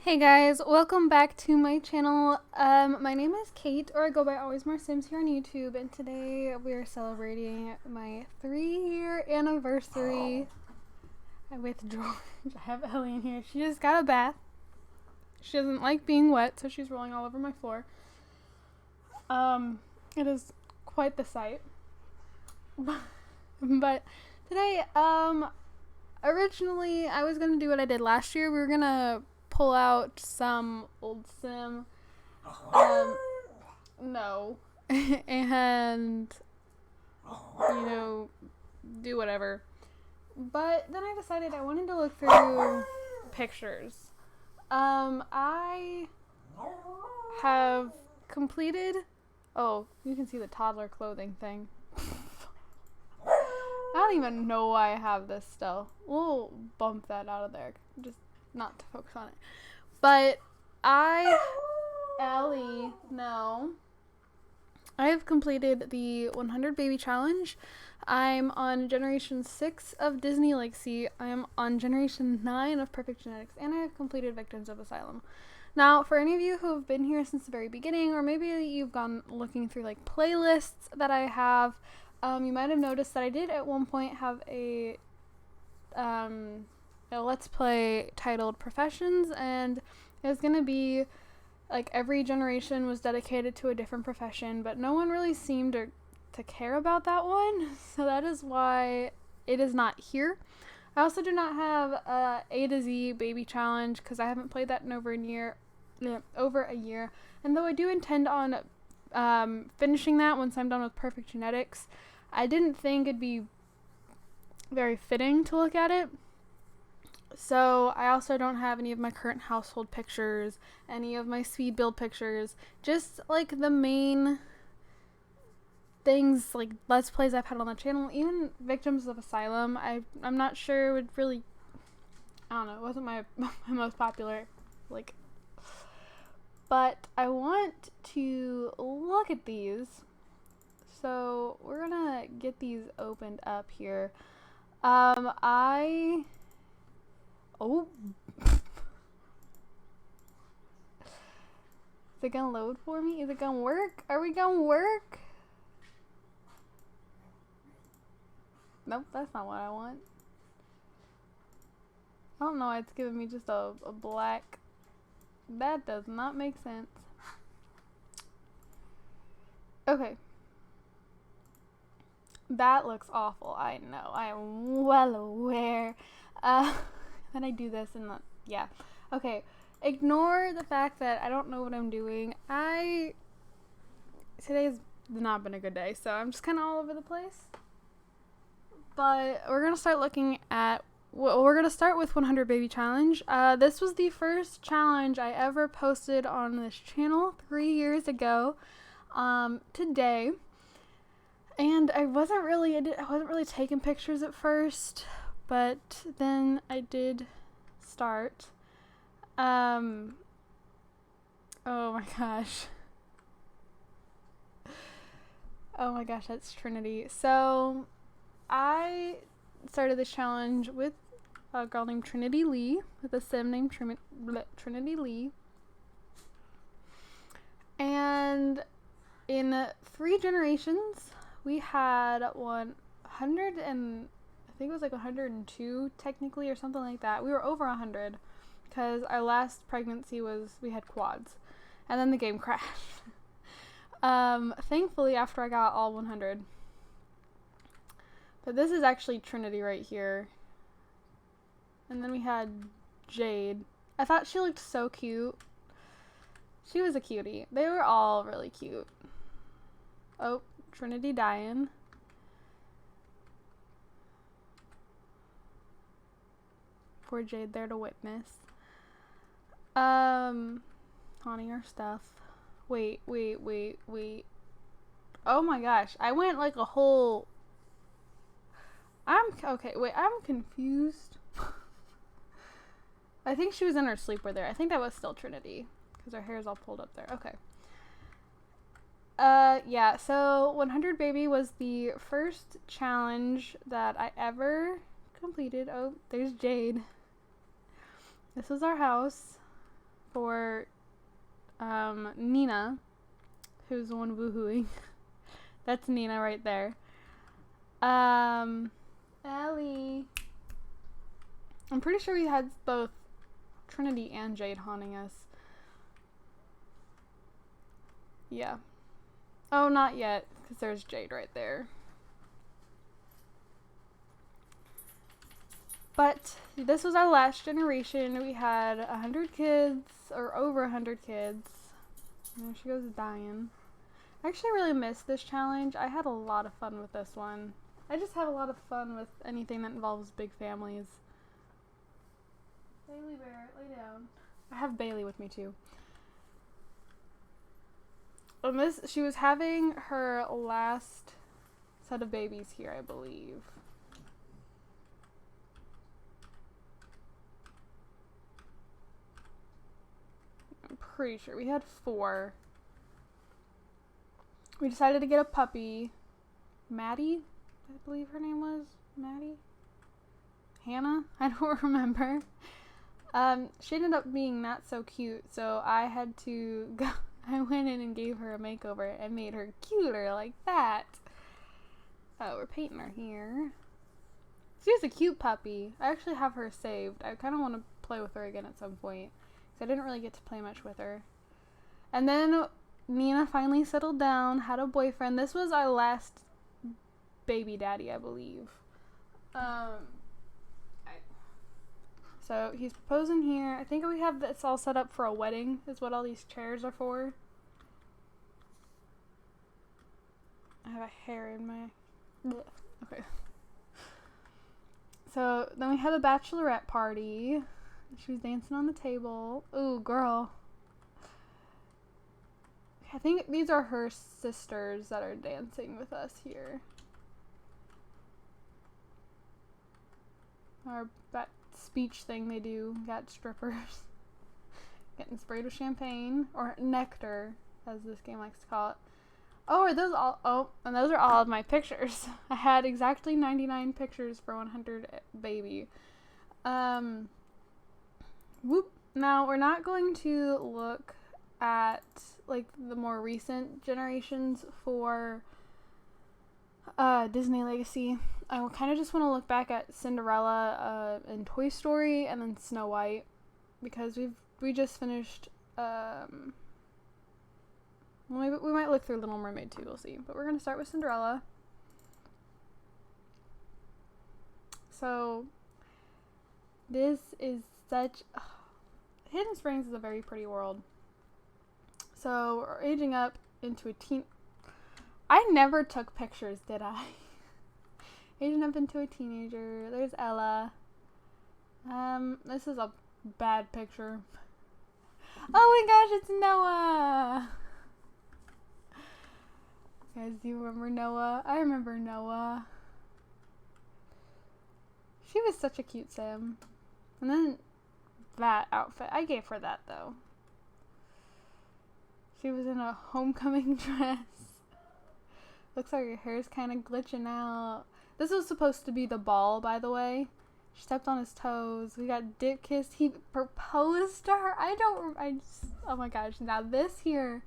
Hey guys, welcome back to my channel. My name is Kate, or I go by Always More Sims here on YouTube, and today we are celebrating my 3-year anniversary with George. I have Ellie in here. She just got a bath. She doesn't like being wet, so she's rolling all over my floor. It is quite the sight. But today, originally I was gonna do what I did last year. We were gonna pull out some old sim, no, and, do whatever. But then I decided I wanted to look through pictures. I have completed, oh, you can see the toddler clothing thing. I don't even know why I have this still. We'll bump that out of there, just not to focus on it. But Ellie, no. I have completed the 100 baby challenge. I'm on generation 6 of Disney Legacy. I am on generation 9 of Perfect Genetics, and I have completed Victims of Asylum. Now, for any of you who have been here since the very beginning, or maybe you've gone looking through like playlists that I have, you might have noticed that I did at one point have a Let's Play titled Professions, and it was going to be like every generation was dedicated to a different profession, but no one really seemed to care about that one, so that is why it is not here. I also do not have A to Z baby challenge because I haven't played that in over a year, and though I do intend on finishing that once I'm done with Perfect Genetics, I didn't think it'd be very fitting to look at it. So I also don't have any of my current household pictures, any of my speed build pictures, just like the main things, like Let's Plays I've had on the channel. Even Victims of Asylum, I'm not sure it would really, I don't know, it wasn't my most popular, but I want to look at these. So we're gonna get these opened up here. Oh. Is it gonna load for me? Is it gonna work? Are we gonna work? Nope, that's not what I want. I don't know why it's giving me just a black. That does not make sense. Okay. That looks awful. I know. I am well aware. Then I do this and yeah. Okay. Ignore the fact that I don't know what I'm doing. Today's not been a good day, so I'm just kind of all over the place. But we're going to start looking at, we're going to start with 100 baby challenge. This was the first challenge I ever posted on this channel 3 years ago, today. And I wasn't really taking pictures at first, but then I did start. Oh my gosh. Oh my gosh, that's Trinity. So I started this challenge with a girl named Trinity Lee, with a sim named Trinity Lee. And in 3 generations, we had 100 and I think it was like 102 technically or something like that. We were over 100 because our last pregnancy we had quads, and then the game crashed. Thankfully after I got all 100. But this is actually Trinity right here. And then we had Jade. I thought she looked so cute. She was a cutie. They were all really cute. Oh, Trinity dying. Poor Jade there to witness. Haunting our stuff. Wait. Oh my gosh. I went like a whole... Okay, wait, I'm confused. I think she was in her sleeper there. I think that was still Trinity, because her hair is all pulled up there. Okay. Yeah, so 100 Baby was the first challenge that I ever completed. Oh, there's Jade. This was our house. for Nina, who's the one woohooing. That's Nina right there. Ellie. I'm pretty sure we had both Trinity and Jade haunting us. Yeah. Oh, not yet, because there's Jade right there. But this was our last generation. We had 100 kids, or over 100 kids. There she goes dying. I actually really missed this challenge. I had a lot of fun with this one. I just have a lot of fun with anything that involves big families. Bailey Bear, lay down. I have Bailey with me too. She was having her last set of babies here, I believe. I'm pretty sure we had 4. We decided to get a puppy. Maddie, I believe her name was. Maddie? Hannah? I don't remember. She ended up being not so cute, so I had to go. I went in and gave her a makeover and made her cuter like that. Oh, we're painting her here. She's a cute puppy. I actually have her saved. I kind of want to play with her again at some point, because I didn't really get to play much with her. And then Nina finally settled down, had a boyfriend. This was our last baby daddy, I believe. So he's proposing here. I think we have this all set up for a wedding, is what all these chairs are for. I have a hair in my... Blech. Okay. So then we had a bachelorette party. She was dancing on the table. Ooh, girl. I think these are her sisters that are dancing with us here. Our that speech thing they do. Got strippers. Getting sprayed with champagne. Or nectar, as this game likes to call it. Oh, are those all? Oh, and those are all of my pictures. I had exactly 99 pictures for 100 baby. Whoop. Now, we're not going to look at, like, the more recent generations for Disney Legacy. I kind of just want to look back at Cinderella and Toy Story and then Snow White, because we just finished well, we might look through Little Mermaid too, we'll see. But we're going to start with Cinderella. So this is such Hidden Springs is a very pretty world. So we're aging up into a teen. I never took pictures, did I? Aging up into a teenager. There's Ella. This is a bad picture. Oh my gosh, it's Noah. Guys, do you remember Noah? I remember Noah. She was such a cute Sim. And then that outfit. I gave her that though. She was in a homecoming dress. Looks like her hair's kind of glitching out. This was supposed to be the ball, by the way. She stepped on his toes. We got dip kissed. He proposed to her. Oh my gosh. Now this here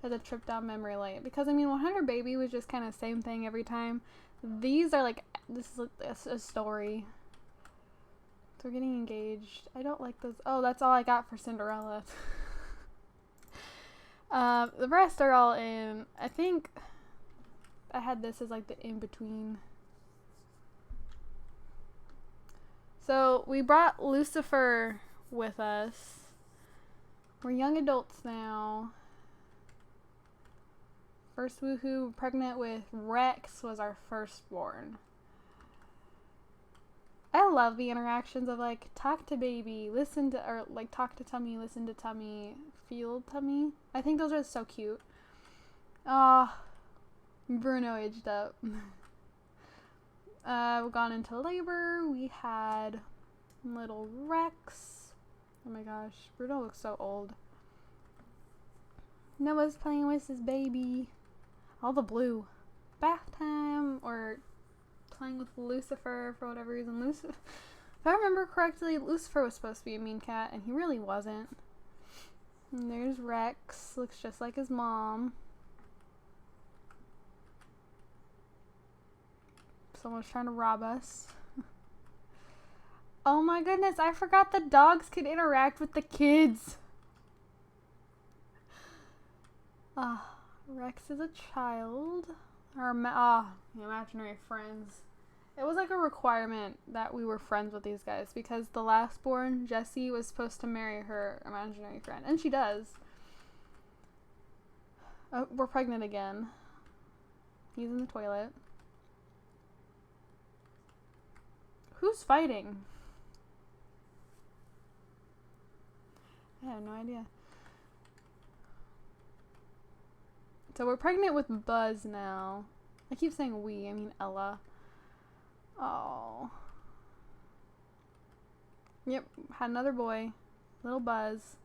is a trip down memory lane. Because, I mean, 100 Baby was just kind of same thing every time. These are like, this is like a story. So we're getting engaged. I don't like those. Oh, that's all I got for Cinderella. The rest are all in. I think I had this as like the in-between. So we brought Lucifer with us. We're young adults now. First woohoo, pregnant with Rex was our firstborn. I love the interactions of like talk to baby, listen to, or like talk to tummy, listen to tummy, feel tummy. I think those are so cute. Bruno aged up. We've gone into labor. We had little Rex. Oh my gosh, Bruno looks so old. Noah's playing with his baby. All the blue. Bath time, or playing with Lucifer for whatever reason. If I remember correctly, Lucifer was supposed to be a mean cat, and he really wasn't. And there's Rex. Looks just like his mom. Someone's trying to rob us. Oh my goodness, I forgot the dogs could interact with the kids. Rex is a child. Imaginary friends. It was like a requirement that we were friends with these guys because the last born, Jessie, was supposed to marry her imaginary friend. And she does. Oh, we're pregnant again. He's in the toilet. Who's fighting? I have no idea. So we're pregnant with Buzz now. I keep saying we, I mean Ella. Oh. Yep, had another boy. Little Buzz.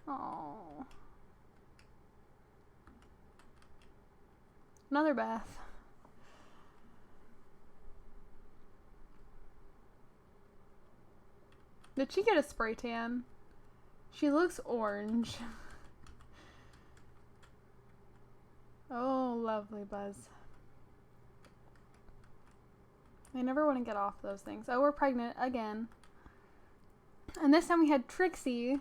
Oh. Another Beth. Did she get a spray tan? She looks orange. Oh, lovely Buzz. I never want to get off those things. Oh, we're pregnant again. And this time we had Trixie.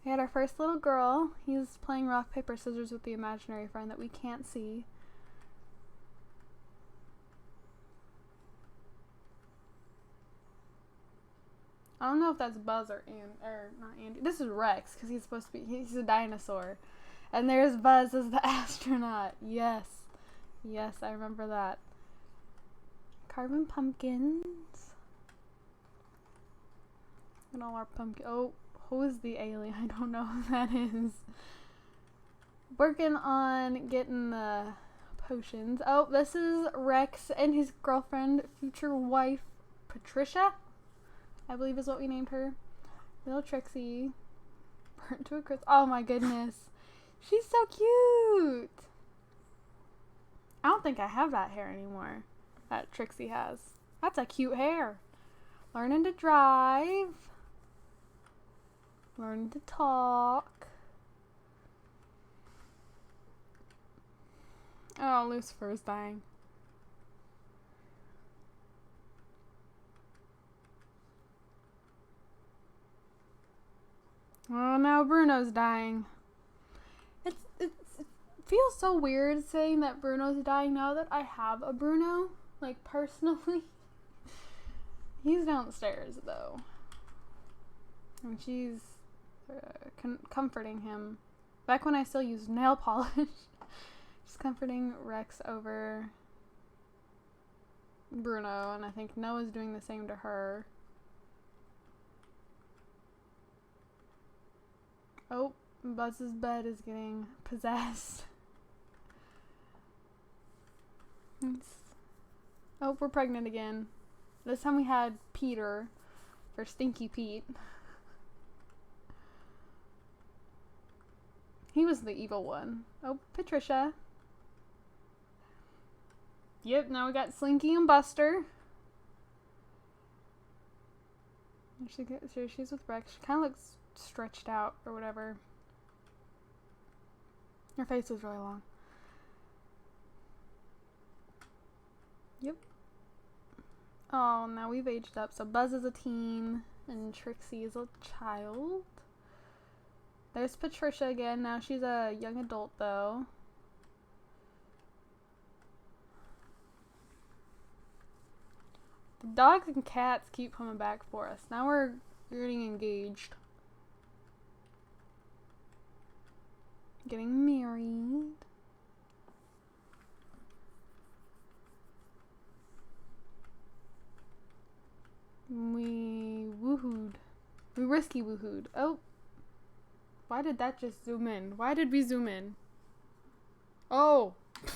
We had our first little girl. He's playing rock, paper, scissors with the imaginary friend that we can't see. I don't know if that's Buzz or not Andy. This is Rex because he's supposed to be. He's a dinosaur, and there's Buzz as the astronaut. Yes, yes, I remember that. Carbon pumpkins. And all our pumpkin. Oh, who is the alien? I don't know who that is. Working on getting the potions. Oh, this is Rex and his girlfriend, future wife, Patricia, I believe is what we named her. Little Trixie. Burnt to a crisp. Oh my goodness. She's so cute. I don't think I have that hair anymore that Trixie has. That's a cute hair. Learning to drive. Learning to talk. Oh, Lucifer is dying. Oh, now Bruno's dying. It feels so weird saying that Bruno's dying now that I have a Bruno, like personally. He's downstairs though, and she's comforting him. Back when I still used nail polish, she's comforting Rex over Bruno, and I think Noah's doing the same to her. Oh, Buzz's bed is getting possessed. Oh, we're pregnant again. This time we had Peter for Stinky Pete. He was the evil one. Oh, Patricia. Yep, now we got Slinky and Buster. She's with Rex. She kind of looks stretched out or whatever. Her face is really long. Yep. Oh, now we've aged up. So Buzz is a teen and Trixie is a child. There's Patricia again. Now she's a young adult though. The dogs and cats keep coming back for us. Now we're getting engaged. Getting married. We woohooed. We risky woohooed. Oh. Why did that just zoom in? Why did we zoom in? Oh. I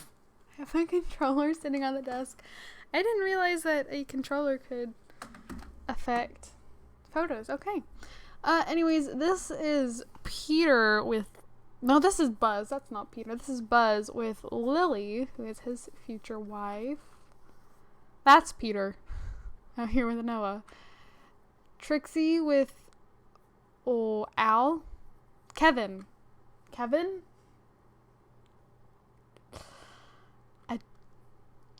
have my controller sitting on the desk. I didn't realize that a controller could affect photos. Okay. Anyways, this is Peter with... No, this is Buzz. That's not Peter. This is Buzz with Lily, who is his future wife. That's Peter. Out here with Noah. Trixie with Al. Kevin. I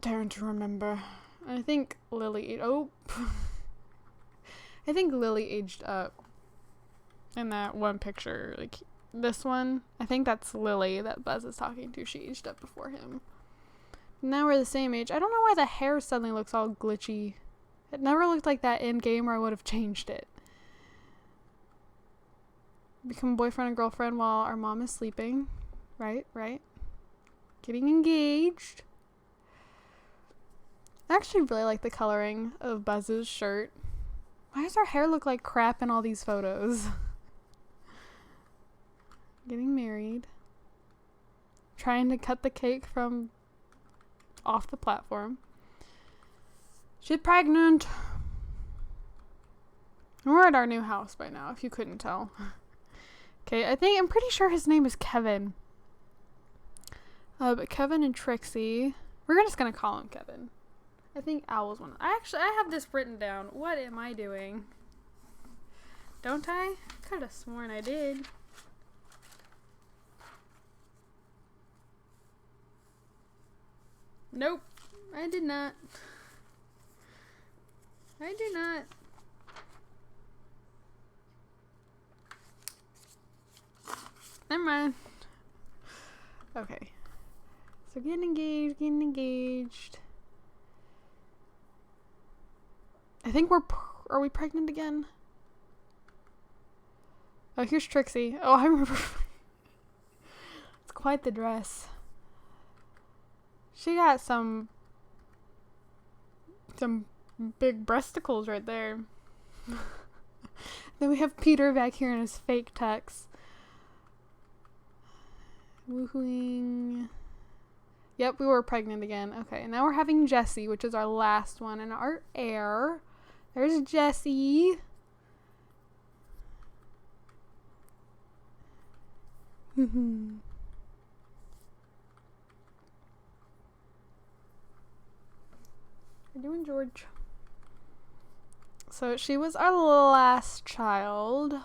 don't remember. I think Lily. I think Lily aged up in that one picture. Like this one, I think that's Lily that Buzz is talking to. She aged up before him. Now we're the same age. I don't know why the hair suddenly looks all glitchy. It never looked like that in game, or I would have changed it. Become boyfriend and girlfriend while our mom is sleeping. Right. Getting engaged. I actually really like the coloring of Buzz's shirt. Why does our hair look like crap in all these photos? Getting married. Trying to cut the cake from off the platform. She's pregnant. We're at our new house by now, if you couldn't tell. Okay, I'm pretty sure his name is Kevin. But Kevin and Trixie, we're just gonna call him Kevin. I think Al was one. I have this written down. What am I doing? Don't I? Could have sworn I did. Nope, I did not. I do not. Never mind. Okay. So getting engaged. I think are we pregnant again? Oh, here's Trixie. Oh, I remember. It's quite the dress. She got some big breasticles right there. Then we have Peter back here in his fake tux. Woohooing. Yep, we were pregnant again. Okay, now we're having Jessie, which is our last one, and our heir. There's Jessie. We're doing George. So she was our last child.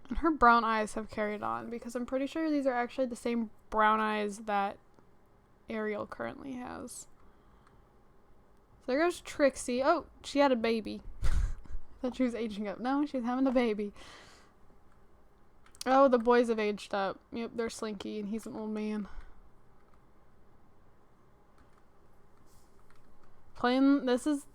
And her brown eyes have carried on, because I'm pretty sure these are actually the same brown eyes that Ariel currently has. So there goes Trixie. Oh, she had a baby. I thought she was aging up. No, she's having a baby. Oh, the boys have aged up. Yep, they're Slinky and he's an old man. This is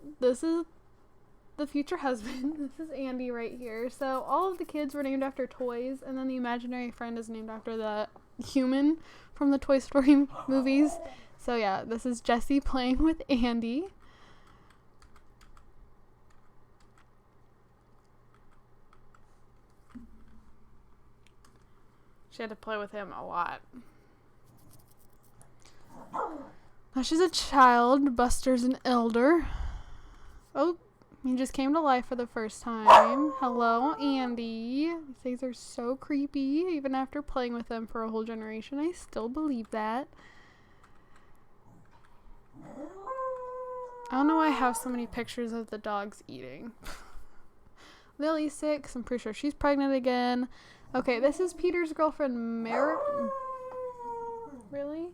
the future husband. This is Andy right here. So all of the kids were named after toys, and then the imaginary friend is named after the human from the Toy Story movies. So yeah, this is Jessie playing with Andy. She had to play with him a lot. Now she's a child. Buster's an elder. Oh, he just came to life for the first time. Hello, Andy. These things are so creepy. Even after playing with them for a whole generation, I still believe that. I don't know why I have so many pictures of the dogs eating. Lily's 6. I'm pretty sure she's pregnant again. Okay, this is Peter's girlfriend, Really?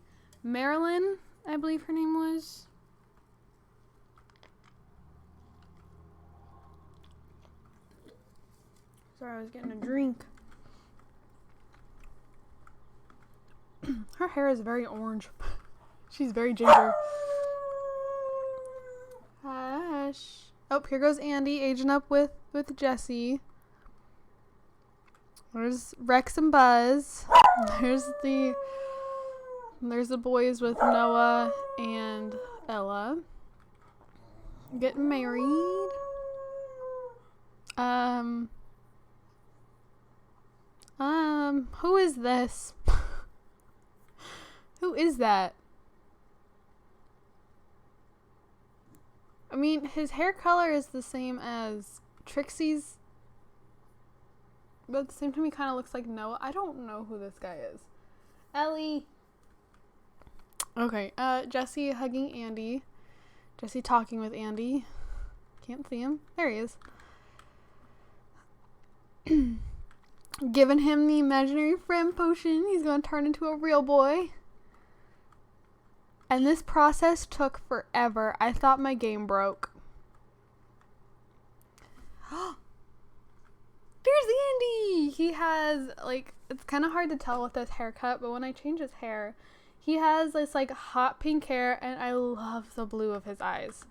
Marilyn, I believe her name was. Sorry, I was getting a drink. Her hair is very orange. She's very ginger. Hush. Oh, here goes Andy aging up with Jessie. There's Rex and Buzz. There's the boys with Noah and Ella. Getting married. Who is this? Who is that? I mean, his hair color is the same as Trixie's, but at the same time he kind of looks like Noah. I don't know who this guy is. Ellie. Okay, Jesse hugging Andy. Jesse talking with Andy. Can't see him. There he is. Giving him the imaginary friend potion. He's gonna turn into a real boy. And this process took forever. I thought my game broke. There's Andy! He has, like, it's kind of hard to tell with this haircut, but when I change his hair, he has this, like, hot pink hair, and I love the blue of his eyes.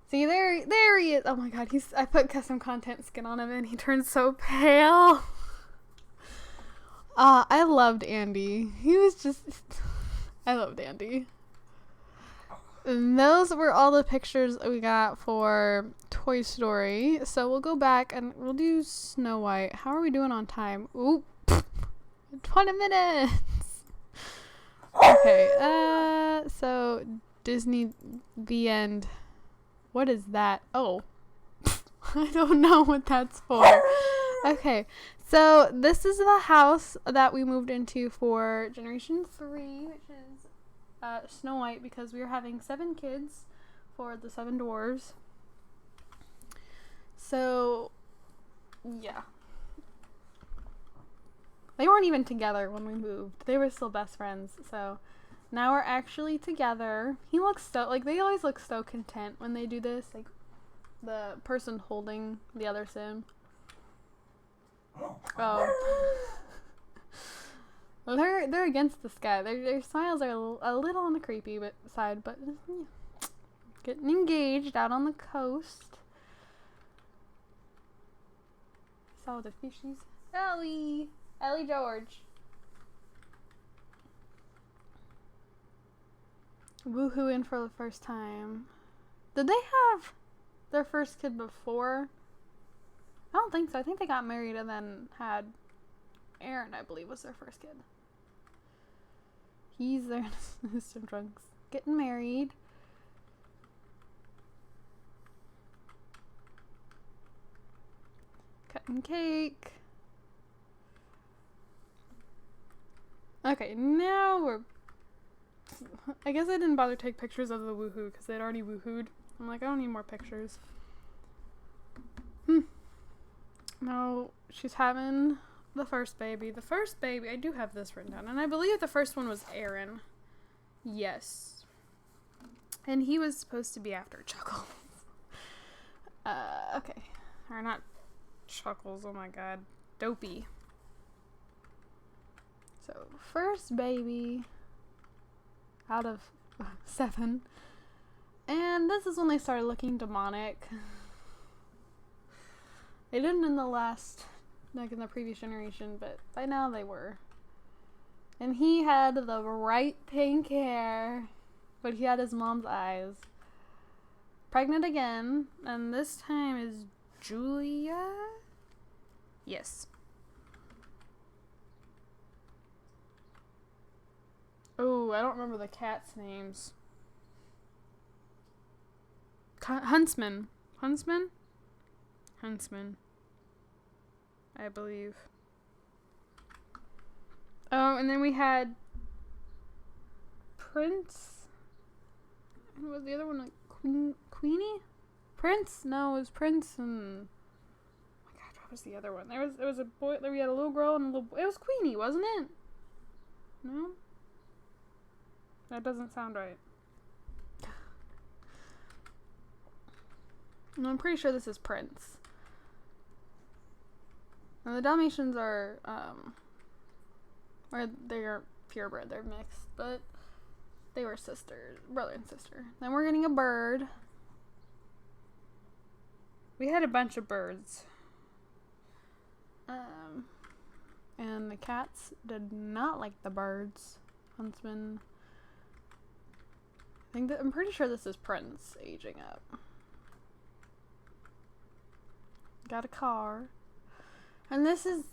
See, there he is. Oh my god, I put custom content skin on him, and he turned so pale. I loved Andy. He was just, I loved Andy. And those were all the pictures we got for Toy Story. So we'll go back and we'll do Snow White. How are we doing on time? Oop. 20 minutes. Okay. So Disney, the end. What is that? Oh. I don't know what that's for. Okay. So this is the house that we moved into for Generation 3, which is Snow White, because we were having 7 kids for the 7 dwarves. So, yeah. They weren't even together when we moved. They were still best friends. So, now we're actually together. He looks so, like, they always look so content when they do this. Like, the person holding the other sim. Oh. Well, they're against this guy. Their smiles are a little on the creepy side, but yeah. Getting engaged out on the coast. Saw the fishies. Ellie George. Woohooing for the first time. Did they have their first kid before? I don't think so. I think they got married and then had Aaron, I believe, was their first kid. He's there in his swim trunks. Getting married. Cutting cake. Okay, now we're... I guess I didn't bother to take pictures of the woohoo because they'd already woohooed. I'm like, I don't need more pictures. No, she's having the first baby. The first baby, I do have this written down. And I believe the first one was Aaron. Yes. And he was supposed to be after Chuckles. Okay. Or not Chuckles, oh my god. Dopey. So, first baby out of 7. And this is when they started looking demonic. They didn't in the last, like in the previous generation, but by now they were. And he had the bright pink hair, but he had his mom's eyes. Pregnant again, and this time is Julia? Yes. Oh, I don't remember the cats' names. Huntsman. Huntsman, I believe. Oh, and then we had Prince. What was the other one? Like Queenie? Prince? No, it was Prince and... Oh my god, what was the other one? There was a boy. We had a little girl and a little boy. It was Queenie, wasn't it? No? That doesn't sound right. No, I'm pretty sure this is Prince. And the Dalmatians are, or they're purebred, they're mixed, but they were brother and sister. Then we're getting a bird. We had a bunch of birds. And the cats did not like the birds. Huntsman. I'm pretty sure this is Prince aging up. Got a car. And this is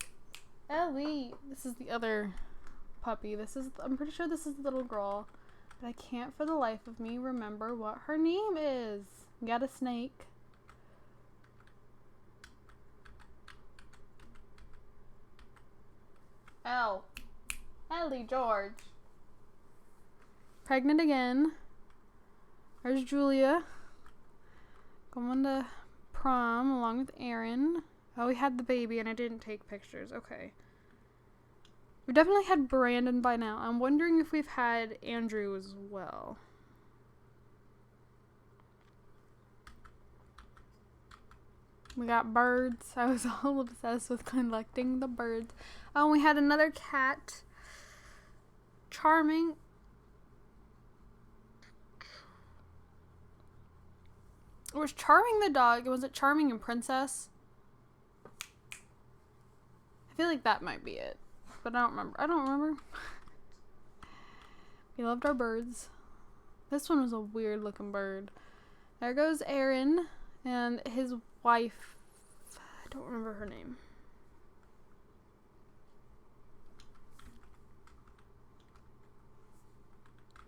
Ellie. This is the other puppy. I'm pretty sure this is the little girl. But I can't for the life of me remember what her name is. Got a snake. Ellie George. Pregnant again. There's Julia. Going to prom along with Aaron. Oh, we had the baby and I didn't take pictures. Okay. We've definitely had Brandon by now. I'm wondering if we've had Andrew as well. We got birds. I was all obsessed with collecting the birds. Oh, we had another cat. Charming. Was Charming the dog? Was it Charming and Princess? I feel like that might be it. But I don't remember. We loved our birds. This one was a weird looking bird. There goes Aaron and his wife. I don't remember her name.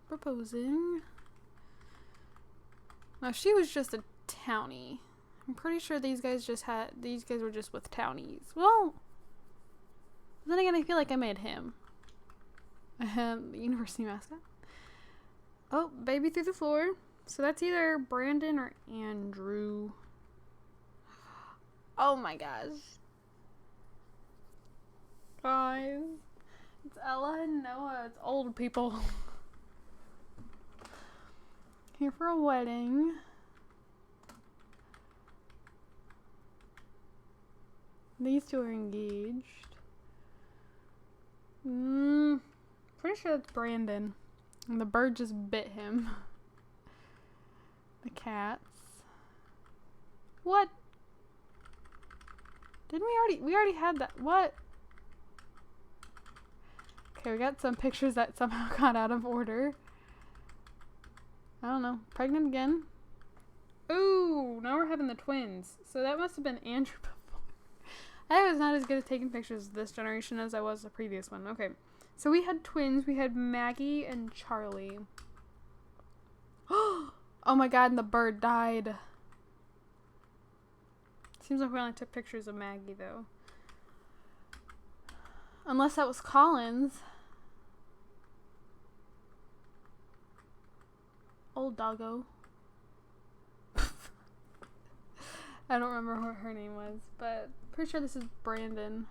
Proposing. No, she was just a townie. I'm pretty sure these guys were just with townies. Well, then again, I feel like I made him. The university mascot. Oh, baby through the floor. So that's either Brandon or Andrew. Oh my gosh. Guys. It's Ella and Noah. It's old people. Here for a wedding. These two are engaged. Pretty sure that's Brandon. And the bird just bit him. The cats. What? Didn't we already had that? What? Okay, we got some pictures that somehow got out of order. I don't know. Pregnant again. Ooh, now we're having the twins. So that must have been Andrew before. I was not as good at taking pictures this generation as I was the previous one. Okay. So we had twins. We had Maggie and Charlie. Oh my god, and the bird died. Seems like we only took pictures of Maggie, though. Unless that was Collins. Old doggo. I don't remember what her name was, but pretty sure this is Brandon.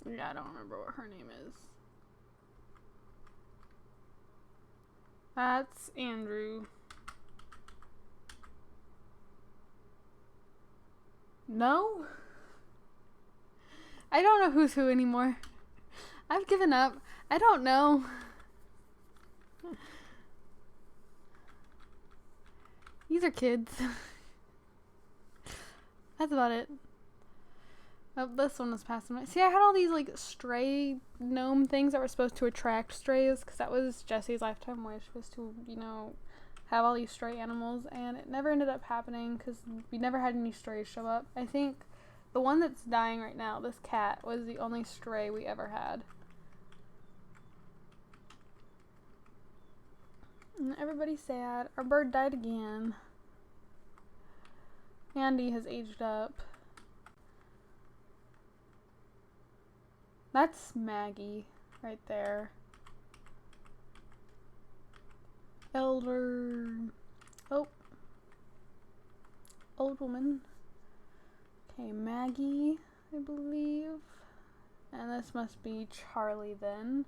Yeah, I don't remember what her name is. That's Andrew. No? I don't know who's who anymore. I've given up. I don't know. These are kids. That's about it. Oh, this one was passing by. See, I had all these, like, stray gnome things that were supposed to attract strays, because that was Jesse's lifetime wish, was to, you know, have all these stray animals, and it never ended up happening, because we never had any strays show up. I think the one that's dying right now, this cat, was the only stray we ever had. And everybody's sad. Our bird died again. Andy has aged up. That's Maggie right there. Elder. Oh. Old woman. Okay, Maggie, I believe. And this must be Charlie then.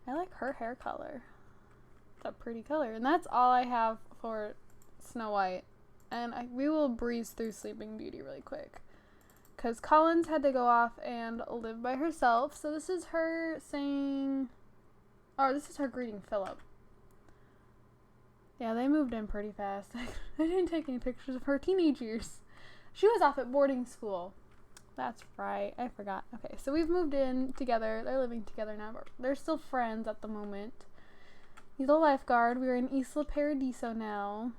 I like her hair color. It's a pretty color. And that's all I have for Snow White. And we will breeze through Sleeping Beauty really quick. Because Collins had to go off and live by herself. So this is her saying... Oh, this is her greeting Philip. Yeah, they moved in pretty fast. I didn't take any pictures of her teenage years. She was off at boarding school. That's right. I forgot. Okay, so we've moved in together. They're living together now, but they're still friends at the moment. He's a lifeguard. We're in Isla Paradiso now.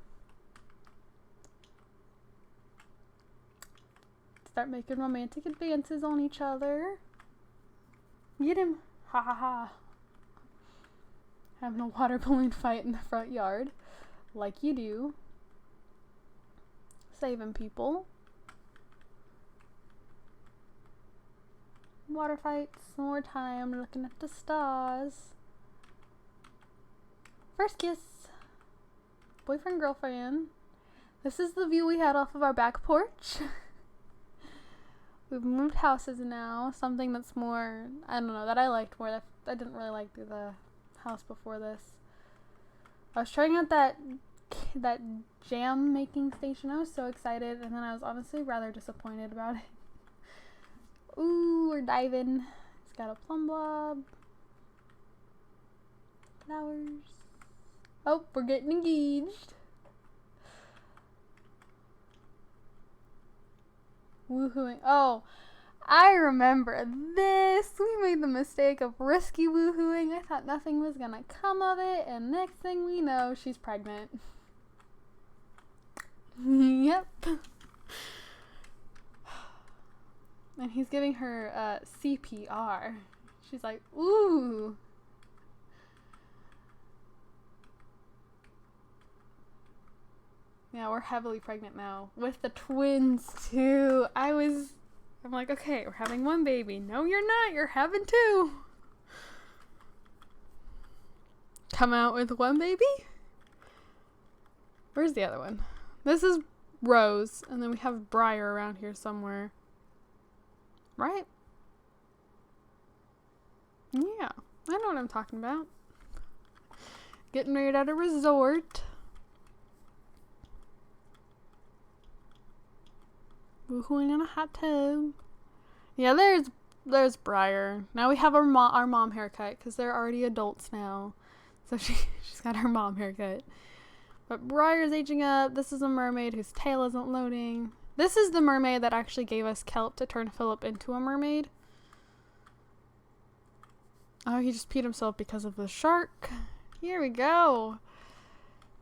Start making romantic advances on each other. Get him. Ha ha ha. Having a water balloon fight in the front yard. Like you do. Saving people. water fights, some more time, looking at the stars. First kiss. Boyfriend, girlfriend. This is the view we had off of our back porch. We've moved houses now. Something that's more, I don't know, that I liked more. I didn't really like the house before this. I was trying out that jam making station. I was so excited, and then I was honestly rather disappointed about it. Ooh, we're diving. It's got a plum blob. Flowers. Oh, we're getting engaged. Woohooing. Oh, I remember this. We made the mistake of risky woohooing. I thought nothing was gonna come of it, and next thing we know, she's pregnant. Yep. And he's giving her CPR. She's like, ooh. Yeah, we're heavily pregnant now. With the twins, too. I'm like, okay, we're having one baby. No, you're not. You're having two. Come out with one baby? Where's the other one? This is Rose. And then we have Briar around here somewhere. Right? Yeah. I know what I'm talking about. Getting married at a resort. Woohooing in a hot tub. Yeah, there's Briar. Now we have our mom haircut because they're already adults now. So she's got her mom haircut. But Briar's aging up. This is a mermaid whose tail isn't loading. This is the mermaid that actually gave us kelp to turn Philip into a mermaid. Oh, he just peed himself because of the shark. Here we go.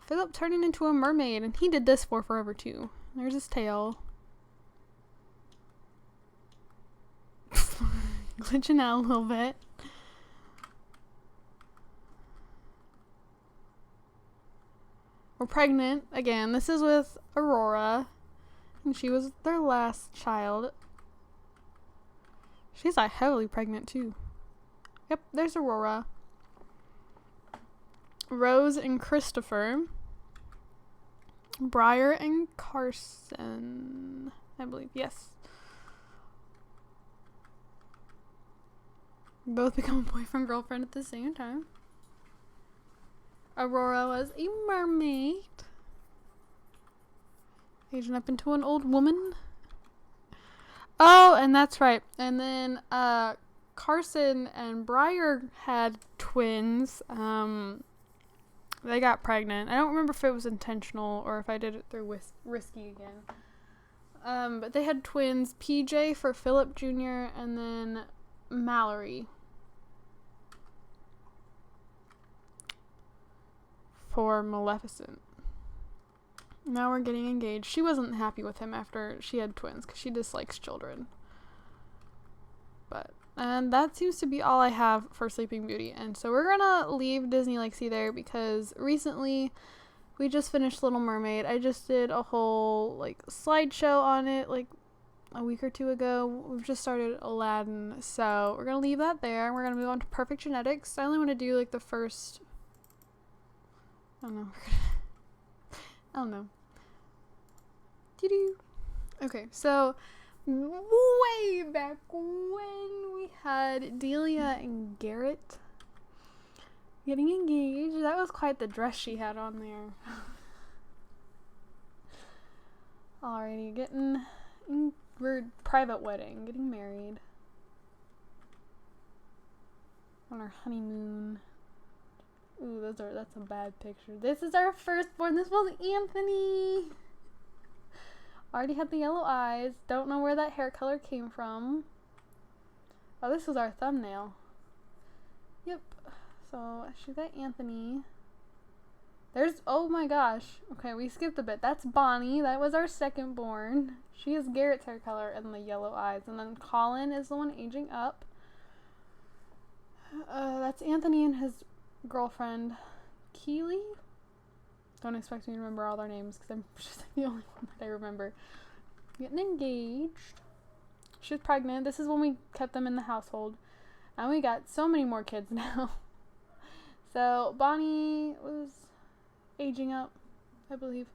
Philip turning into a mermaid, and he did this for forever too. There's his tail. Glitching out a little bit. We're pregnant again. This is with Aurora, and she was their last child. She's like heavily pregnant too. Yep, there's Aurora. Rose and Christopher. Briar and Carson, I believe. Yes. Both become a boyfriend girlfriend at the same time. Aurora was a mermaid. Aging up into an old woman. Oh, and that's right. And then Carson and Briar had twins. They got pregnant. I don't remember if it was intentional or if I did it through risky again. But they had twins. PJ for Philip Jr. and then Mallory for Maleficent. Now we're getting engaged. She wasn't happy with him after she had twins because she dislikes children. And that seems to be all I have for Sleeping Beauty. And so we're gonna leave Disney Legacy there because recently we just finished Little Mermaid. I just did a whole slideshow on it a week or two ago. We've just started Aladdin, so we're gonna leave that there. We're gonna move on to Perfect Genetics. I only want to do the first, I don't know. Doo-doo. Okay, so way back when we had Delia and Garrett getting engaged. That was quite the dress she had on there. Alrighty, we're private wedding, getting married on our honeymoon. Ooh, that's a bad picture. This is our firstborn. This was Anthony. Already had the yellow eyes. Don't know where that hair color came from. Oh, this was our thumbnail. Yep. So she's got Anthony. Oh my gosh. Okay, we skipped a bit. That's Bonnie. That was our second born. She has Garrett's hair color and the yellow eyes. And then Colin is the one aging up. That's Anthony and his girlfriend, Keely. Don't expect me to remember all their names because I'm just the only one that I remember. Getting engaged. She was pregnant. This is when we kept them in the household. And we got so many more kids now. So Bonnie was aging up, I believe.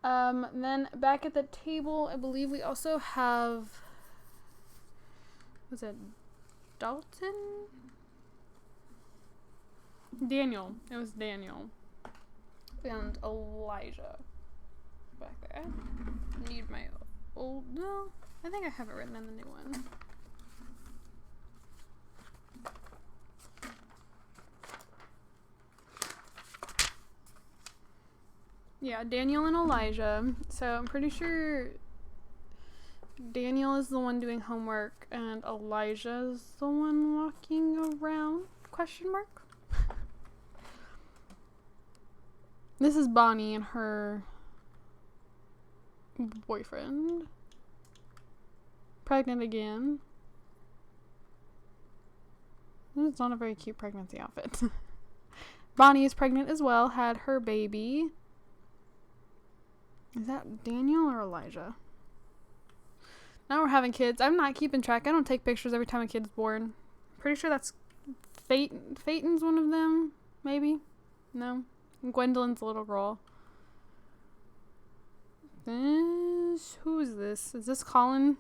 Then back at the table, I believe we also have, was it Dalton? Daniel. It was Daniel. And Elijah back there. I need my old, no, I think I have it written in the new one. Yeah, Daniel and Elijah. So I'm pretty sure Daniel is the one doing homework and Elijah is the one walking around? Question mark? This is Bonnie and her boyfriend. Pregnant again. This is not a very cute pregnancy outfit. Bonnie is pregnant as well, had her baby. Is that Daniel or Elijah? Now we're having kids. I'm not keeping track. I don't take pictures every time a kid's born. Pretty sure that's Phaeton's one of them. Maybe? No? Gwendolyn's a little girl. Who is this? Is this Colin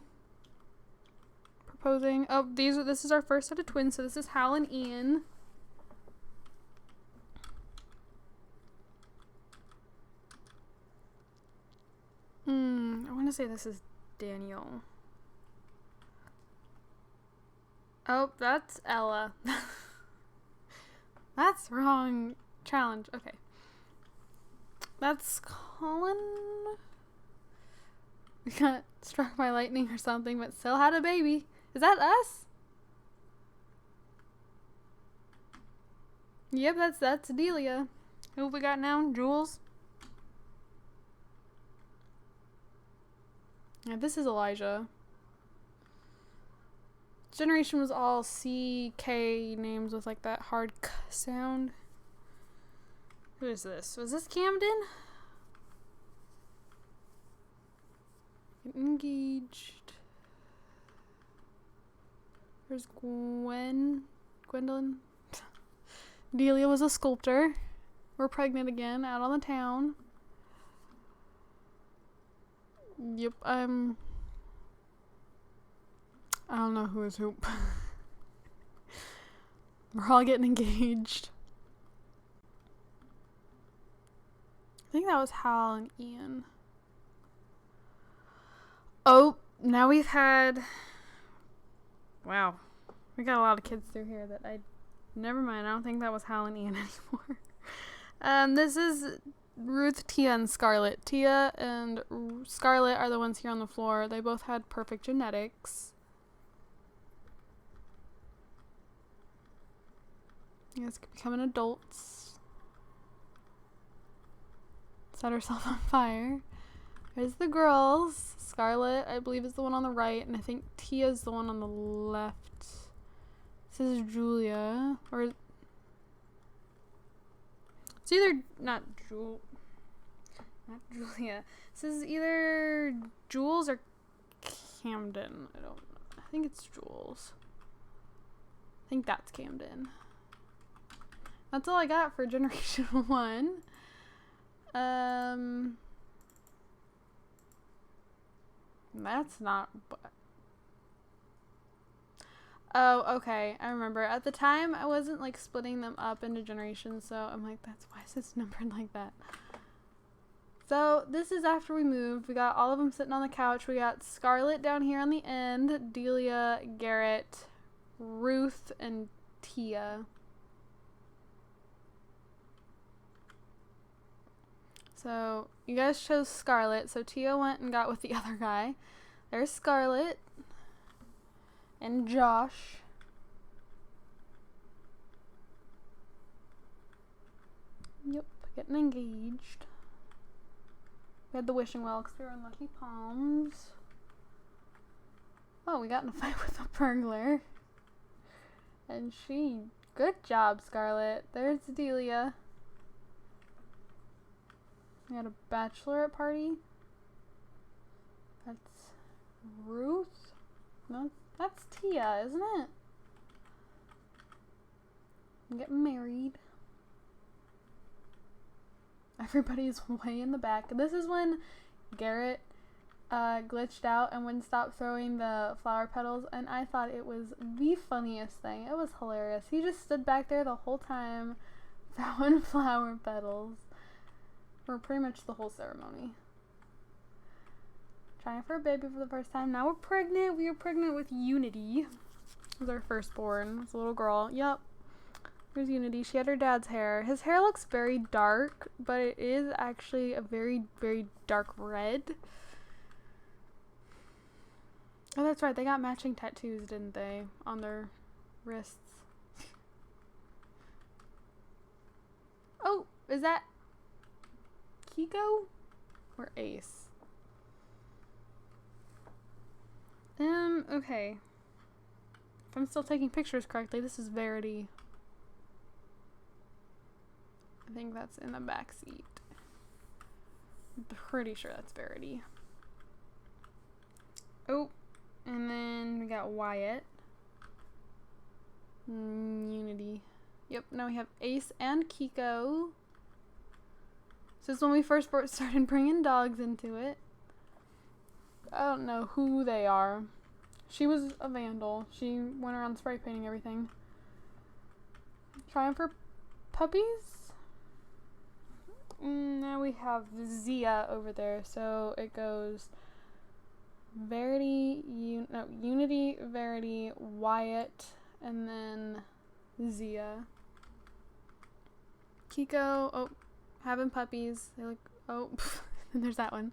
proposing? Oh, this is our first set of twins. So this is Hal and Ian. I want to say this is Daniel. Oh, that's Ella. That's wrong challenge. Okay. That's Colin. We got struck by lightning or something, but still had a baby. Is that us? Yep, that's Delia. Who have we got now? Jules? Yeah, this is Elijah. Generation was all CK names with like that hard K sound. Who is this? Was this Camden? Engaged. There's Gwendolyn. Delia was a sculptor. We're pregnant again, out on the town. Yep, I don't know who is who. We're all getting engaged. I think that was Hal and Ian. Oh, now we've had... Wow. We got a lot of kids through here that never mind, I don't think that was Hal and Ian anymore. This is Ruth, Tia, and Scarlett. Tia and Scarlett are the ones here on the floor. They both had perfect genetics. You guys could become adults. Set herself on fire. There's the girls. Scarlett, I believe, is the one on the right, and I think Tia's the one on the left. This is Julia, or it's either not Julia. This is either Jules or Camden. I don't know. I think it's Jules. I think that's Camden. That's all I got for Generation 1. That's not... Oh, okay. I remember. At the time, I wasn't, like, splitting them up into generations, so I'm like, why is this numbered like that? So, this is after we moved. We got all of them sitting on the couch. We got Scarlett down here on the end, Delia, Garrett, Ruth, and Tia. So, you guys chose Scarlett, so Tia went and got with the other guy. There's Scarlett. And Josh. Yep, getting engaged. We had the wishing well because we were in Lucky Palms. Oh, we got in a fight with a burglar. And good job, Scarlett. There's Delia. We had a bachelorette party. That's Ruth. No, that's Tia, isn't it? I'm getting married. Everybody's way in the back. This is when Garrett glitched out and wouldn't stop throwing the flower petals, and I thought it was the funniest thing. It was hilarious. He just stood back there the whole time throwing flower petals for pretty much the whole ceremony. Trying for a baby for the first time. Now we're pregnant. We were pregnant with Unity. It was our firstborn. It's a little girl. Yep. There's Unity. She had her dad's hair. His hair looks very dark, but it is actually a very, very dark red. Oh, that's right. They got matching tattoos, didn't they? On their wrists. Oh, is that Kiko or Ace? Okay. If I'm still taking pictures correctly, this is Verity. I think that's in the back seat. I'm pretty sure that's Verity. Oh, and then we got Wyatt. Unity. Yep, now we have Ace and Kiko. This is when we first started bringing dogs into it. I don't know who they are. She was a vandal. She went around spray painting everything. Trying for puppies? Now we have Zia over there. So it goes Verity, Unity, Verity, Wyatt, and then Zia. Kiko, oh, having puppies. They look, oh, and there's that one.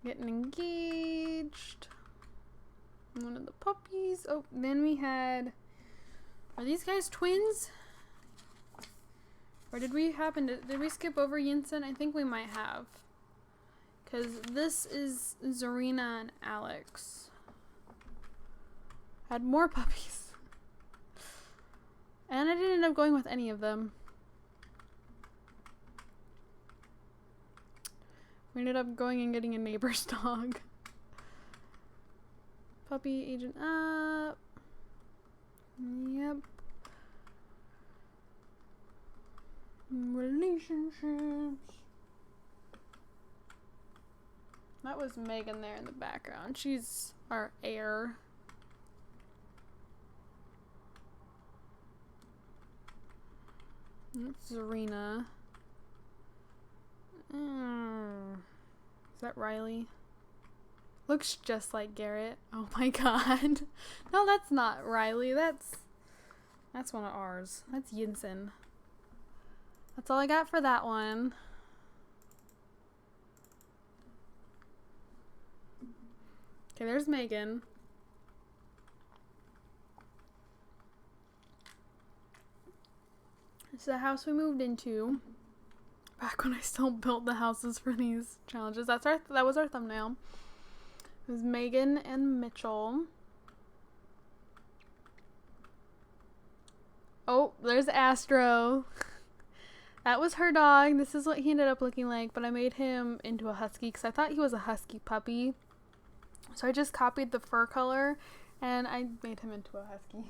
Getting engaged. One of the puppies. Oh, then we had, are these guys twins? Or did we skip over Yinsen? I think we might have. Because this is Zarina and Alex. Had more puppies. And I didn't end up going with any of them. We ended up going and getting a neighbor's dog. Puppy agent up. Yep. Relationships. That was Megan there in the background. She's our heir. That's Zarina. Is that Riley? Looks just like Garrett. Oh my god. No, that's not Riley. That's one of ours. That's Yinsen. That's all I got for that one. Okay, there's Megan. This is the house we moved into. Back when I still built the houses for these challenges. That was our thumbnail. It was Megan and Mitchell. Oh, there's Astro. That was her dog. This is what he ended up looking like, but I made him into a husky because I thought he was a husky puppy. So I just copied the fur color and I made him into a husky.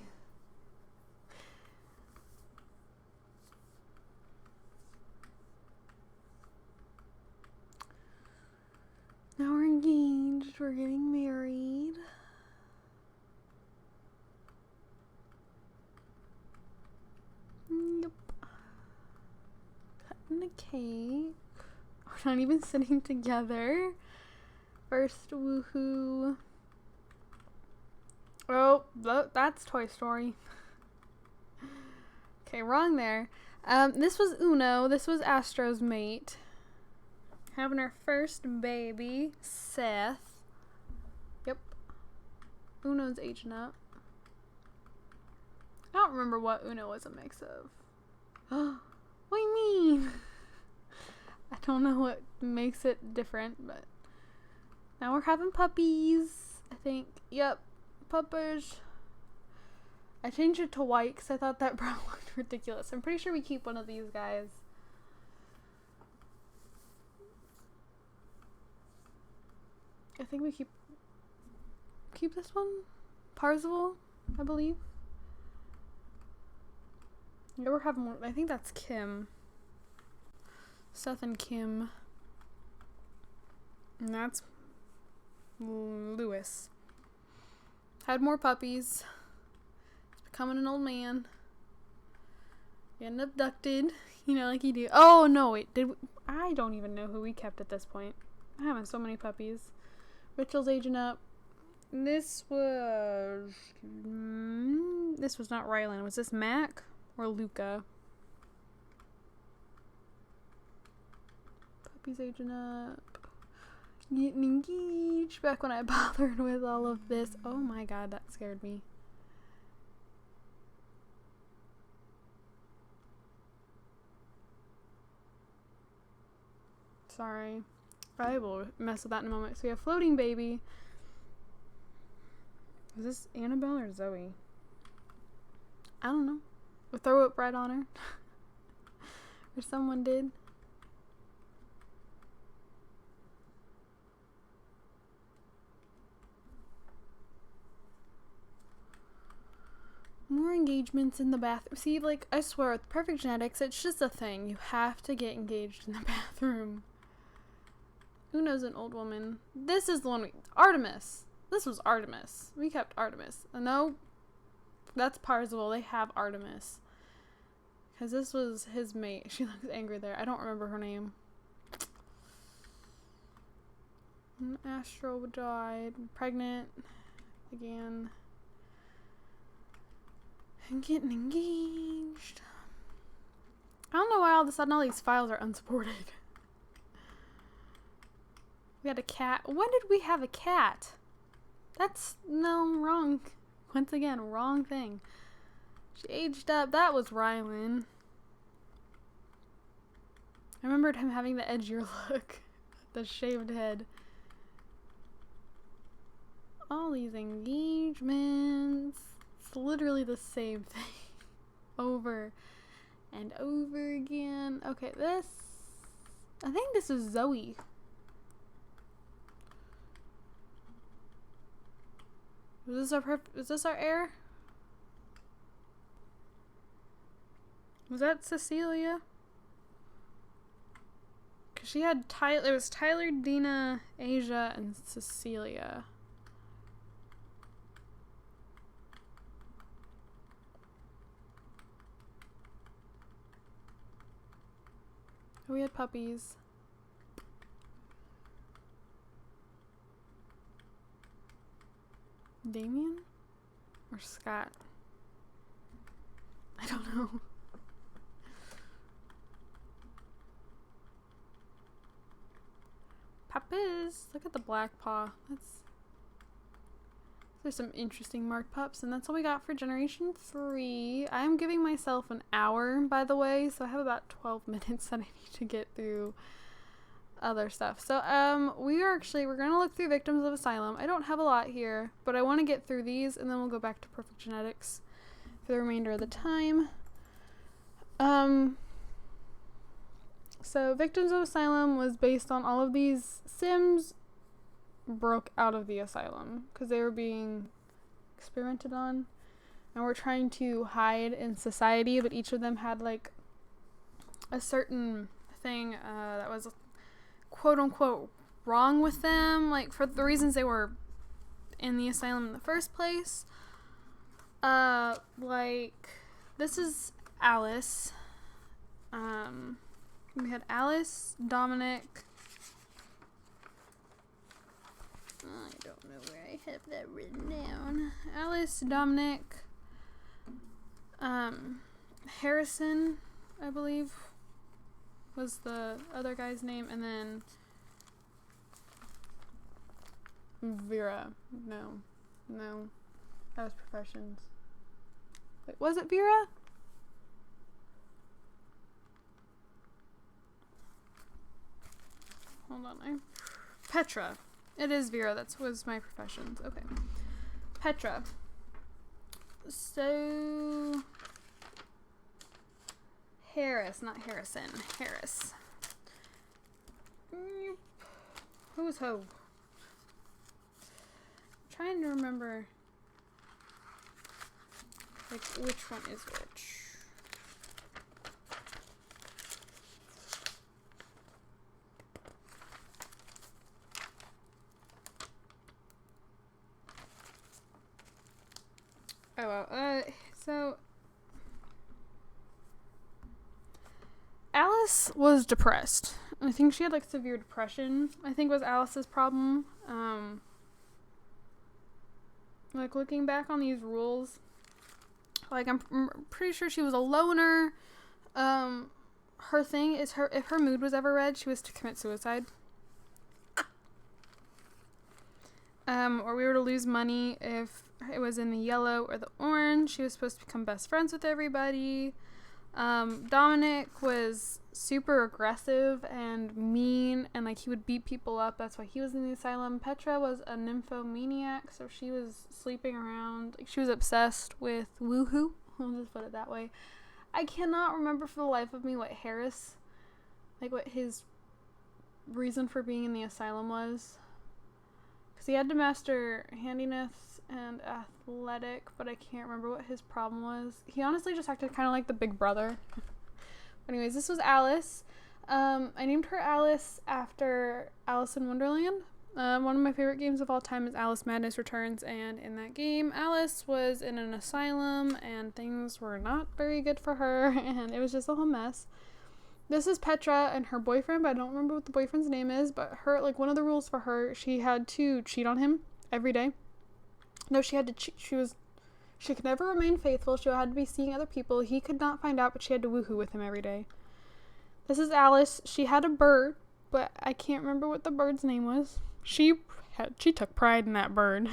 Now we're engaged. We're getting married. Yep. Cutting the cake. We're not even sitting together. First woohoo. Oh, that's Toy Story. Okay, wrong there. This was Uno. This was Astro's mate. Having our first baby, Seth. Yep. Uno's aging up. I don't remember what Uno was a mix of. What do you mean? I don't know what makes it different, but now we're having puppies, I think. Yep, puppers. I changed it to white because I thought that brown looked ridiculous. I'm pretty sure we keep one of these guys. I think we keep keep this one. Parzival, I believe. Yeah, we're having more. I think that's Kim. Seth and Kim. And that's Lewis. Had more puppies. He's becoming an old man. Getting abducted. You know, like you do. Oh, no, wait. I don't even know who we kept at this point. I'm having so many puppies. Rachel's aging up. This was not Rylan. Was this Mac or Luca? Puppies aging up. Getting engaged. Back when I bothered with all of this. Oh my god, that scared me. Sorry. I will mess with that in a moment. So we have floating baby. Is this Annabelle or Zoe? I don't know. We'll throw it right on her. Or someone did. More engagements in the bathroom. See, like, I swear, with Perfect Genetics, it's just a thing. You have to get engaged in the bathroom. Uno's an old woman. This is the one Artemis. This was Artemis. We kept Artemis. No, that's Parzival. They have Artemis. Because this was his mate. She looks angry there. I don't remember her name. Astro died. Pregnant. Again. And getting engaged. I don't know why all of a sudden all these files are unsupported. We had a cat. When did we have a cat? That's, no, wrong. Once again, wrong thing. She aged up. That was Rylan. I remembered him having the edgier look. The shaved head. All these engagements. It's literally the same thing. Over and over again. Okay, this. I think this is Zoe. Is this our heir? Was that Cecilia? Cause she had it was Tyler, Dina, Asia, and Cecilia. We had puppies. Damien? Or Scott? I don't know. Puppies! Look at the black paw. There's some interesting marked pups, and that's all we got for Generation 3. I am giving myself an hour, by the way, so I have about 12 minutes that I need to get through other stuff. So, we're gonna look through Victims of Asylum. I don't have a lot here, but I want to get through these, and then we'll go back to Perfect Genetics for the remainder of the time. So Victims of Asylum was based on all of these Sims broke out of the asylum because they were being experimented on and were trying to hide in society, but each of them had like a certain thing that was quote unquote wrong with them, like for the reasons they were in the asylum in the first place. Like this is Alice. We had Alice, Dominic. I don't know where I have that written down. Alice, Dominic, Harrison, I believe, was the other guy's name, and then Vera. No, that was Professions. Wait, was it Vera? Hold on, Petra. It is Vera. That was my Professions. Okay. Petra. So Harris, not Harrison. Harris. Who's ho? trying to remember, like, which one is which. Oh, well, so Alice was depressed. I think she had, like, severe depression, I think was Alice's problem. Like, looking back on these rules, like, I'm pretty sure she was a loner. Her thing is, if her mood was ever red, she was to commit suicide. Or we were to lose money if it was in the yellow or the orange. She was supposed to become best friends with everybody. Dominic was super aggressive and mean, and, like, he would beat people up. That's why he was in the asylum. Petra was a nymphomaniac, so she was sleeping around. Like, she was obsessed with woohoo. I'll just put it that way. I cannot remember for the life of me what his reason for being in the asylum was. Because he had to master handiness and athletic, but I can't remember what his problem was. He honestly just acted kind of like the big brother. Anyways, this was Alice. I named her Alice after Alice in Wonderland. One of my favorite games of all time is Alice Madness Returns, and in that game, Alice was in an asylum, and things were not very good for her, and it was just a whole mess. This is Petra and her boyfriend, but I don't remember what the boyfriend's name is, but her, like, one of the rules for her, she had to cheat on him every day. No, she had to cheat. She could never remain faithful. She had to be seeing other people. He could not find out, but she had to woohoo with him every day. This is Alice. She had a bird, but I can't remember what the bird's name was. She took pride in that bird.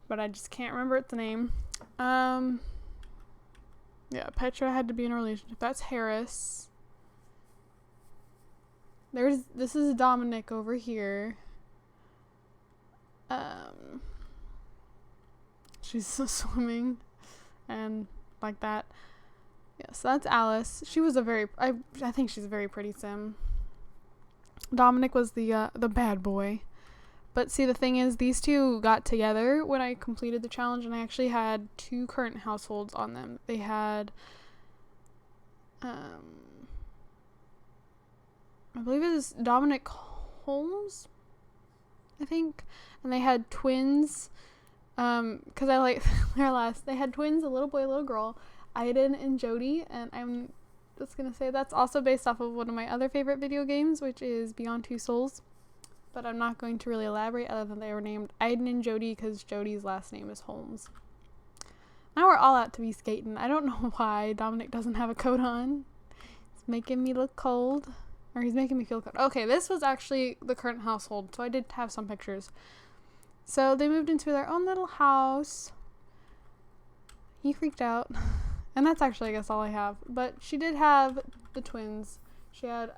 But I just can't remember its name. Yeah, Petra had to be in a relationship. That's Harris. This is Dominic over here. She's swimming and like that. Yeah, so that's Alice. She was I think she's a very pretty sim. Dominic was the bad boy. But see, the thing is, these two got together when I completed the challenge, and I actually had 2 current households on them. They had, I believe it was Dominic Holmes, I think, and they had twins, because I like their last. They had twins, a little boy, a little girl, Aiden and Jody, and I'm just gonna say that's also based off of one of my other favorite video games, which is Beyond Two Souls. But I'm not going to really elaborate other than they were named Aiden and Jody because Jody's last name is Holmes. Now we're all out to be skating. I don't know why Dominic doesn't have a coat on. It's making me look cold. Or he's making me feel cold. Okay, this was actually the current household, so I did have some pictures. So they moved into their own little house. He freaked out. And that's actually, I guess, all I have. But she did have the twins. She had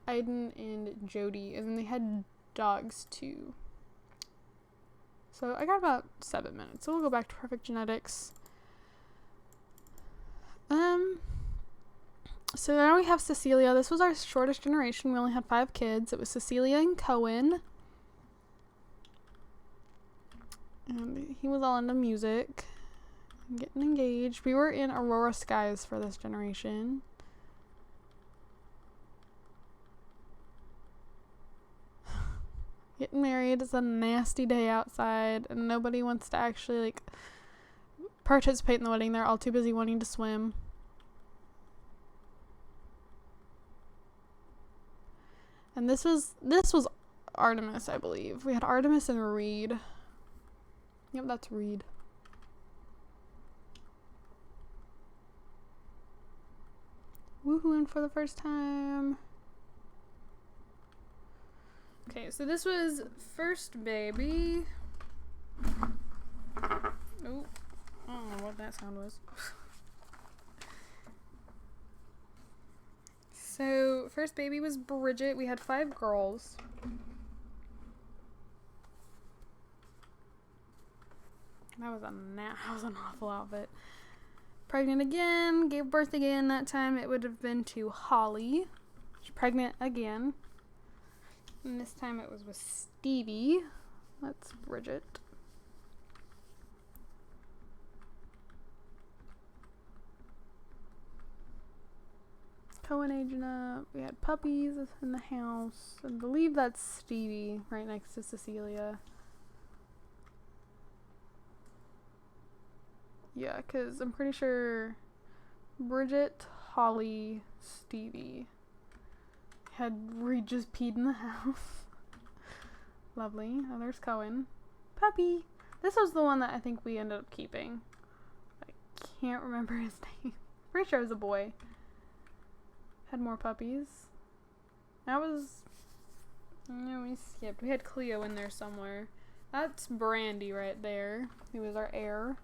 Aiden and Jody, and then they had dogs too. So I got about 7 minutes, so we'll go back to Perfect Genetics. So now we have Cecilia. This was our shortest generation. We only had 5 kids. It was Cecilia and Cohen, and he was all into music and getting engaged. We were in Aurora skies for this generation. Getting married is a nasty day outside, and nobody wants to actually, like, participate in the wedding. They're all too busy wanting to swim. And this was Artemis, I believe. We had Artemis and Reed. Yep, that's Reed. Woohooing for the first time. Okay, so this was first baby. Oh, I don't know what that sound was. So, first baby was Bridget. We had 5 girls. That was an awful outfit. Pregnant again, gave birth again. That time it would have been to Holly. She's pregnant again. And this time it was with Stevie. That's Bridget. Cohen aging up. We had puppies in the house. I believe that's Stevie right next to Cecilia. Yeah, because I'm pretty sure Bridget, Holly, Stevie had just peed in the house. Lovely. Oh, there's Cohen. Puppy. This was the one that I think we ended up keeping. I can't remember his name. Pretty sure it was a boy. Had more puppies. That was... No, we skipped. We had Cleo in there somewhere. That's Brandy right there. He was our heir.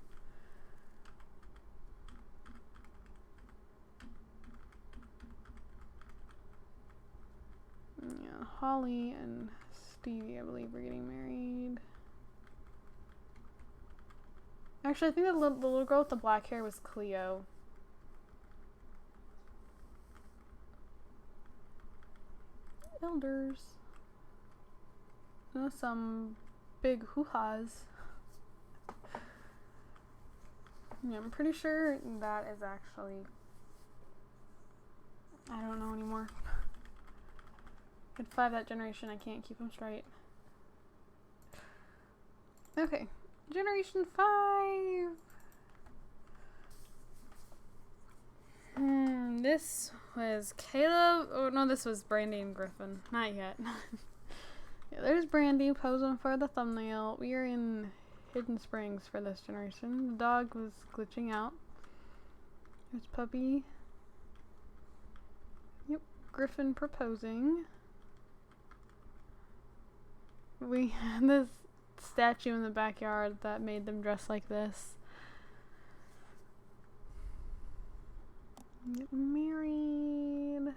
Yeah, Holly and Stevie, I believe, are getting married. Actually, I think the little girl with the black hair was Cleo. Elders. Oh, some big hoo-has. Yeah, I'm pretty sure that is actually... I don't know anymore. Had 5 that generation, I can't keep them straight. Okay, generation 5. This was Caleb. Oh no, this was Brandy and Griffin. Not yet. Yeah, there's Brandy posing for the thumbnail. We are in Hidden Springs for this generation. The dog was glitching out. There's Puppy. Yep, Griffin proposing. We had this statue in the backyard that made them dress like this. Get married.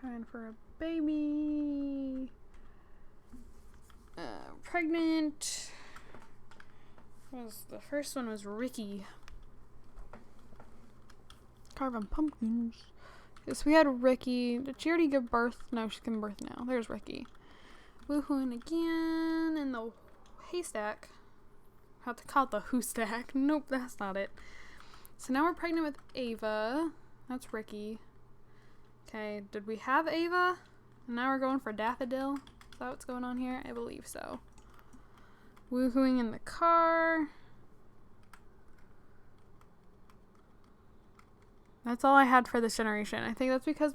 Trying for a baby. Pregnant. The first one was Ricky. Carving pumpkins. Yes, we had Ricky. Did she already give birth? No, she's giving birth now. There's Ricky. Woohooing again in the haystack. I have to call it the who stack. Nope, that's not it. So now we're pregnant with Ava. That's Ricky. Okay, did we have Ava? And now we're going for Daffodil? Is that what's going on here? I believe so. Woohooing in the car. That's all I had for this generation. I think that's because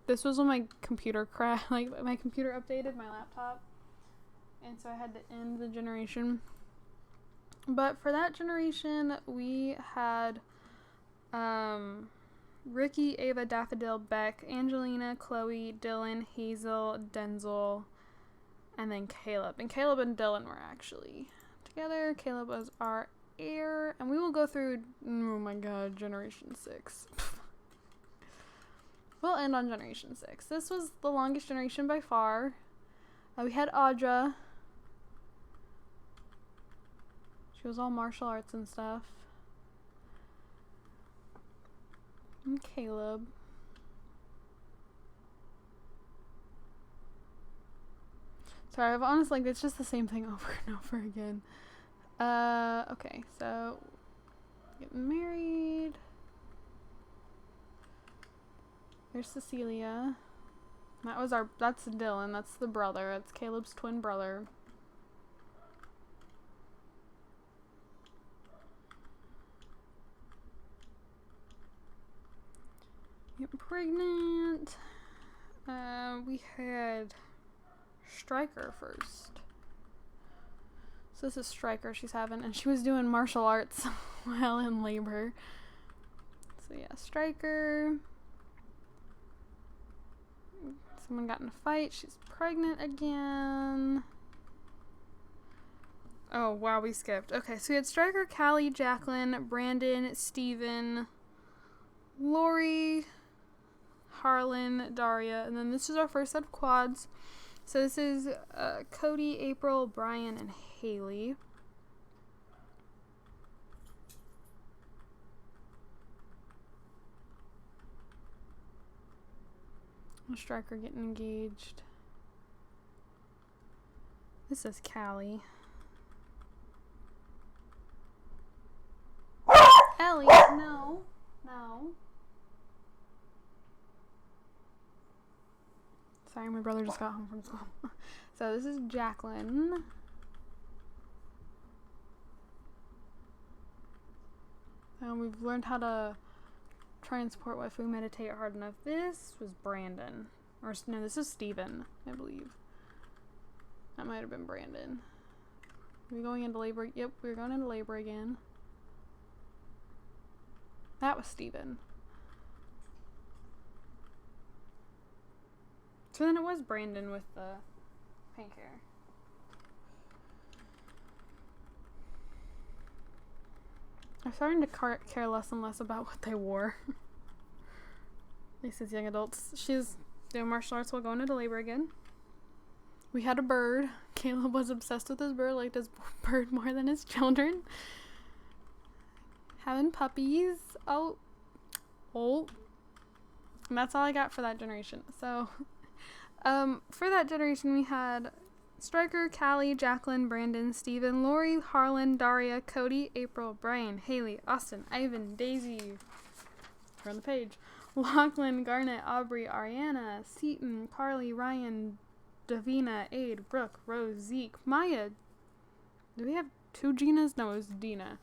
this was when my computer crashed, like my computer updated my laptop. And so I had to end the generation. But for that generation, we had Ricky, Ava, Daffodil, Beck, Angelina, Chloe, Dylan, Hazel, Denzel, and then Caleb. And Caleb and Dylan were actually together. Caleb was our heir. And we will go through, oh my god, generation 6. We'll end on generation 6. This was the longest generation by far. We had Audra. She was all martial arts and stuff. And Caleb. Sorry, I've honestly, it's just the same thing over and over again. Okay, so getting married. There's Cecilia. That's Dylan, that's the brother. That's Caleb's twin brother. Getting pregnant. We had Stryker first. So this is Stryker she's having, and she was doing martial arts while in labor. So yeah, Stryker. Someone got in a fight. She's pregnant again. Oh, wow, we skipped. Okay, so we had Stryker, Callie, Jacqueline, Brandon, Steven, Lori, Harlan, Daria, and then this is our first set of quads. So this is Cody, April, Brian, and Haley. Stryker getting engaged. This is Callie. Ellie, no. No. Sorry, my brother just got home from school. So this is Jacqueline. We've learned how to transport waifu meditate hard enough. This was Brandon. Or no, this is Steven, I believe. That might have been Brandon. Are we going into labor? Yep, we're going into labor again. That was Steven. So then it was Brandon with the pink hair. I'm starting to care less and less about what they wore. At least as young adults. She's doing martial arts while going into labor again. We had a bird. Caleb was obsessed with his bird, liked his bird more than his children. Having puppies. Oh. And that's all I got for that generation. So, for that generation, we had Striker, Callie, Jacqueline, Brandon, Steven, Lori, Harlan, Daria, Cody, April, Brian, Haley, Austin, Ivan, Daisy. We're on the page. Lachlan, Garnet, Aubrey, Ariana, Seaton, Carly, Ryan, Davina, Aid, Brooke, Rose, Zeke, Maya. Do we have two Ginas? No, it was Dina.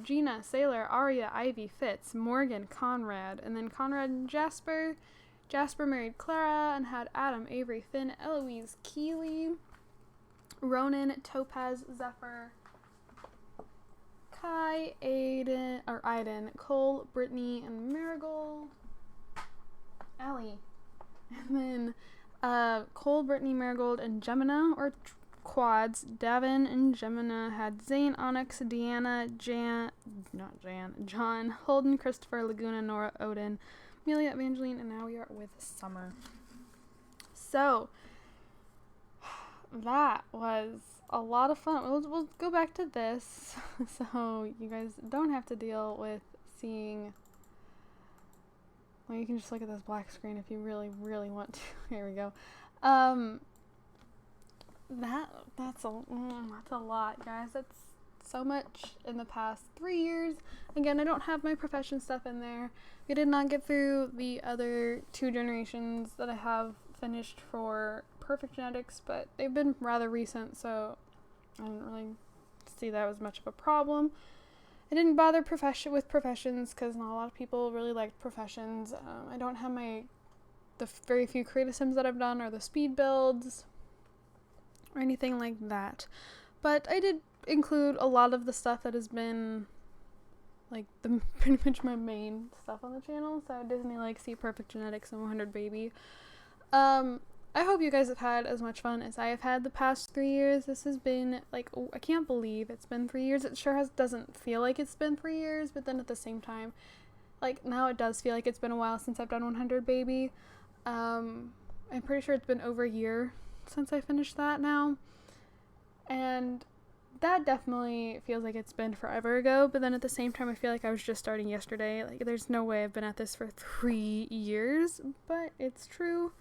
Gina, Sailor, Aria, Ivy, Fitz, Morgan, Conrad, and then Conrad and Jasper. Jasper married Clara and had Adam, Avery, Finn, Eloise, Keely, Ronan, Topaz, Zephyr, Kai, Aiden, Cole, Brittany, and Marigold. Allie. And then Cole, Brittany, Marigold, and Gemina, or quads. Davin and Gemina had Zane, Onyx, Deanna, John, Holden, Christopher, Laguna, Nora, Odin, Amelia, Evangeline, and now we are with Summer. So, that was a lot of fun. We'll go back to this so you guys don't have to deal with seeing. Well, you can just look at this black screen if you really, really want to. Here we go. That's a lot, guys. That's so much in the past 3 years. Again, I don't have my profession stuff in there. We did not get through the other 2 generations that I have finished for Perfect Genetics, but they've been rather recent, so I didn't really see that was much of a problem. I didn't bother with professions because not a lot of people really liked professions. I don't have the very few creative sims that I've done or the speed builds or anything like that. But I did include a lot of the stuff that has been like pretty much my main stuff on the channel. So Disney Legacy, Perfect Genetics, and 100 Baby. I hope you guys have had as much fun as I have had the past 3 years. This has been, like, I can't believe it's been 3 years. It sure doesn't feel like it's been 3 years, but then at the same time, like, now it does feel like it's been a while since I've done 100 Baby. I'm pretty sure it's been over a year since I finished that now. And that definitely feels like it's been forever ago, but then at the same time, I feel like I was just starting yesterday. Like, there's no way I've been at this for 3 years, but it's true.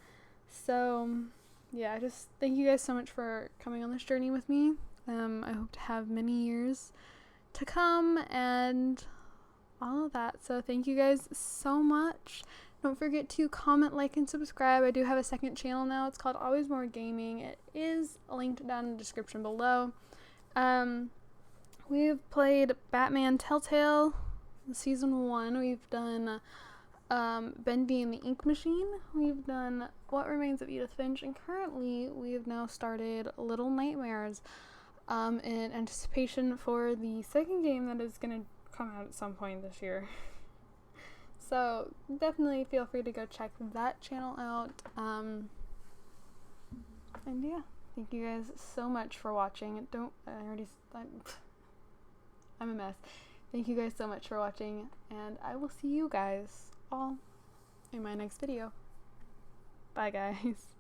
So, yeah, I just thank you guys so much for coming on this journey with me. I hope to have many years to come and all of that. So thank you guys so much. Don't forget to comment, like, and subscribe. I do have a second channel now. It's called Always More Gaming. It is linked down in the description below. We've played Batman Telltale Season 1. We've done Bendy and the Ink Machine. We've done What Remains of Edith Finch, and currently we have now started Little Nightmares in anticipation for the second game that is going to come out at some point this year. So definitely feel free to go check that channel out. And yeah, thank you guys so much for watching. I'm a mess. Thank you guys so much for watching, and I will see you guys all in my next video. Bye, guys.